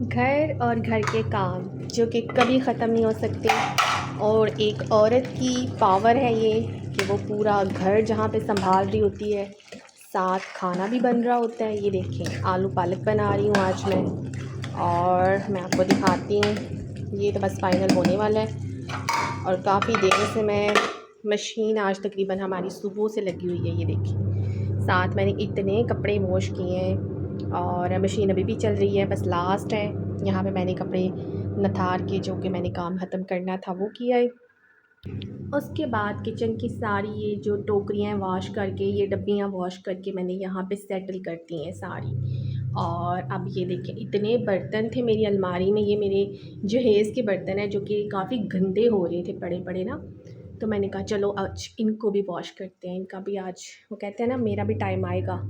घर और घर के काम जो कि कभी ख़त्म नहीं हो सकते, और एक औरत की पावर है ये कि वो पूरा घर जहाँ पे संभाल रही होती है, साथ खाना भी बन रहा होता है। ये देखें, आलू पालक बना रही हूँ आज मैं, और मैं आपको दिखाती हूँ। ये तो बस फाइनल होने वाला है, और काफ़ी देर से मैं मशीन आज तकरीबन हमारी सुबह से लगी हुई है। ये देखिए, साथ मैंने इतने कपड़े वॉश किए हैं, और मशीन अभी भी चल रही है, बस लास्ट है। यहाँ पे मैंने कपड़े नथार के जो कि मैंने काम ख़त्म करना था वो किया है। उसके बाद किचन की सारी ये जो टोकरियाँ वॉश करके, ये डब्बियाँ वॉश करके मैंने यहाँ पे सेटल कर दी हैं सारी। और अब ये देखें, इतने बर्तन थे मेरी अलमारी में, ये मेरे जहेज़ के बर्तन हैं जो कि काफ़ी गंदे हो रहे थे पड़े पड़े ना। तो मैंने कहा चलो आज इनको भी वॉश करते हैं, इनका भी आज, वो कहते हैं ना, मेरा भी टाइम आएगा।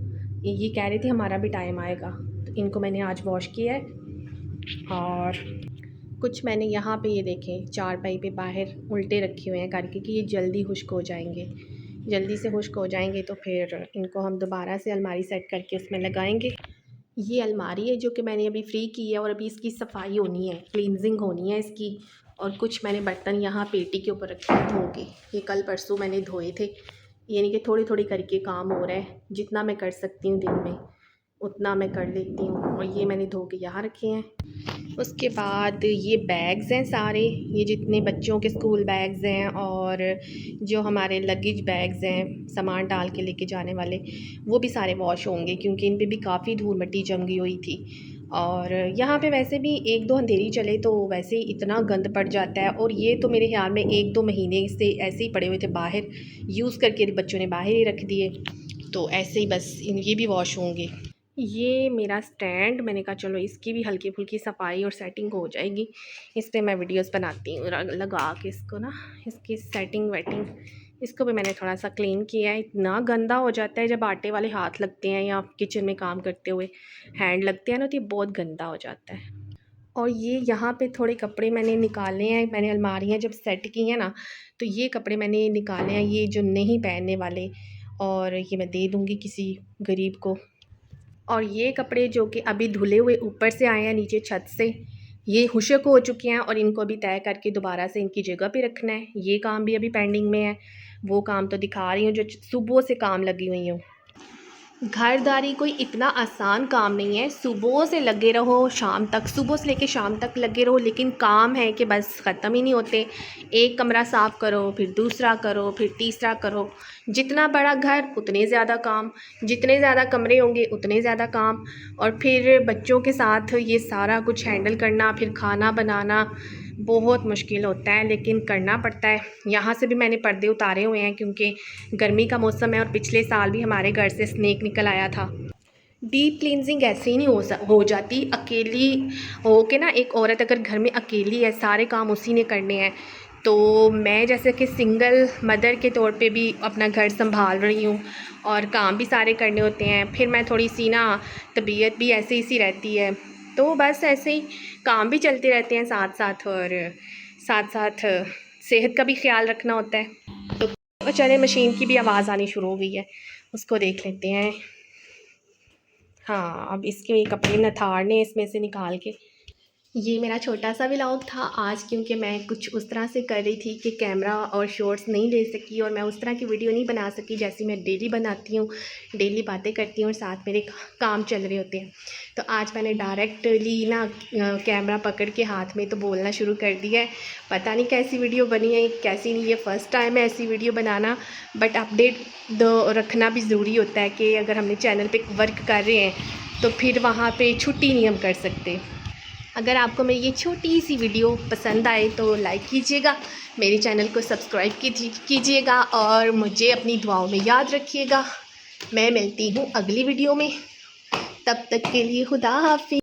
ये कह रहे थे हमारा भी टाइम आएगा, तो इनको मैंने आज वॉश किया है। और कुछ मैंने यहाँ पे ये देखें चारपाई पे बाहर उल्टे रखे हुए हैं करके कि ये जल्दी खुश्क हो जाएंगे। जल्दी से खुश्क हो जाएंगे तो फिर इनको हम दोबारा से अलमारी सेट करके उसमें लगाएंगे। ये अलमारी है जो कि मैंने अभी फ्री की है, और अभी इसकी सफाई होनी है, क्लींजिंग होनी है इसकी। और कुछ मैंने बर्तन यहाँ पेटी के ऊपर रखे हैं धो के, ये कल परसों मैंने धोए थे। यानी कि थोड़ी थोड़ी करके काम हो रहा है, जितना मैं कर सकती हूँ दिन में उतना मैं कर लेती हूँ। और ये मैंने धो के यहाँ रखे हैं। उसके बाद ये बैग्स हैं सारे, ये जितने बच्चों के स्कूल बैग्स हैं और जो हमारे लगेज बैग्स हैं सामान डाल के लेके जाने वाले, वो भी सारे वॉश होंगे क्योंकि इन पे भी काफ़ी धूल मिट्टी जम गई हुई थी। और यहाँ पे वैसे भी एक दो अंधेरी चले तो वैसे ही इतना गंद पड़ जाता है, और ये तो मेरे ख्याल में एक दो महीने से ऐसे ही पड़े हुए थे बाहर, यूज़ करके बच्चों ने बाहर ही रख दिए, तो ऐसे ही बस ये भी वॉश होंगे। ये मेरा स्टैंड, मैंने कहा चलो इसकी भी हल्की फुल्की सफाई और सेटिंग हो जाएगी, इस पर मैं वीडियोस बनाती हूँ लगा के इसको ना, इसकी सेटिंग वेटिंग। इसको भी मैंने थोड़ा सा क्लीन किया है। इतना गंदा हो जाता है जब आटे वाले हाथ लगते हैं या किचन में काम करते हुए हैंड लगते हैं ना, तो ये बहुत गंदा हो जाता है। और ये यहाँ पे थोड़े कपड़े मैंने निकाले हैं, मैंने अलमारियाँ जब सेट की हैं ना, तो ये कपड़े मैंने निकाले हैं, ये जो नहीं पहनने वाले, और ये मैं दे दूँगी किसी गरीब को। और ये कपड़े जो कि अभी धुले हुए ऊपर से आए हैं नीचे छत से, ये खुश्क हो चुके हैं, और इनको अभी तय करके दोबारा से इनकी जगह पे रखना है। ये काम भी अभी पेंडिंग में है, वो काम तो दिखा रही हूँ जो सुबह से काम लगी हुई हूँ। घरदारी कोई इतना आसान काम नहीं है, सुबह से लगे रहो शाम तक, सुबह से लेके शाम तक लगे रहो, लेकिन काम है कि बस ख़त्म ही नहीं होते। एक कमरा साफ़ करो, फिर दूसरा करो, फिर तीसरा करो। जितना बड़ा घर उतने ज़्यादा काम, जितने ज़्यादा कमरे होंगे उतने ज़्यादा काम, और फिर बच्चों के साथ ये सारा कुछ हैंडल करना, फिर खाना बनाना बहुत मुश्किल होता है, लेकिन करना पड़ता है। यहाँ से भी मैंने पर्दे उतारे हुए हैं क्योंकि गर्मी का मौसम है, और पिछले साल भी हमारे घर से स्नेक निकल आया था। डीप क्लींजिंग ऐसे ही नहीं हो जाती अकेली हो के ना। एक औरत अगर घर में अकेली है, सारे काम उसी ने करने हैं, तो मैं जैसे कि सिंगल मदर के तौर पे भी अपना घर संभाल रही हूँ और काम भी सारे करने होते हैं। फिर मैं थोड़ी सी ना, तबीयत भी ऐसे ही सी रहती है, तो बस ऐसे ही काम भी चलते रहते हैं साथ साथ, और साथ साथ सेहत का भी ख्याल रखना होता है। तो चले, मशीन की भी आवाज़ आनी शुरू हो गई है, उसको देख लेते हैं। हाँ, अब इसके कपड़े नथारने इसमें से निकाल के। ये मेरा छोटा सा व्लॉग था आज, क्योंकि मैं कुछ उस तरह से कर रही थी कि कैमरा और शॉर्ट्स नहीं ले सकी, और मैं उस तरह की वीडियो नहीं बना सकी जैसी मैं डेली बनाती हूँ। डेली बातें करती हूँ और साथ मेरे काम चल रहे होते हैं। तो आज मैंने डायरेक्टली ना कैमरा पकड़ के हाथ में तो बोलना शुरू कर दिया है। पता नहीं कैसी वीडियो बनी है, कैसी नहीं, ये फ़र्स्ट टाइम है ऐसी वीडियो बनाना, बट अपडेट रखना भी ज़रूरी होता है कि अगर हमने चैनल पर वर्क कर रहे हैं तो फिर वहाँ पर छुट्टी नहीं हम कर सकते। अगर आपको मेरी ये छोटी सी वीडियो पसंद आए तो लाइक कीजिएगा, मेरे चैनल को सब्सक्राइब कीजिएगा, और मुझे अपनी दुआओं में याद रखिएगा। मैं मिलती हूँ अगली वीडियो में, तब तक के लिए खुदा हाफिज़।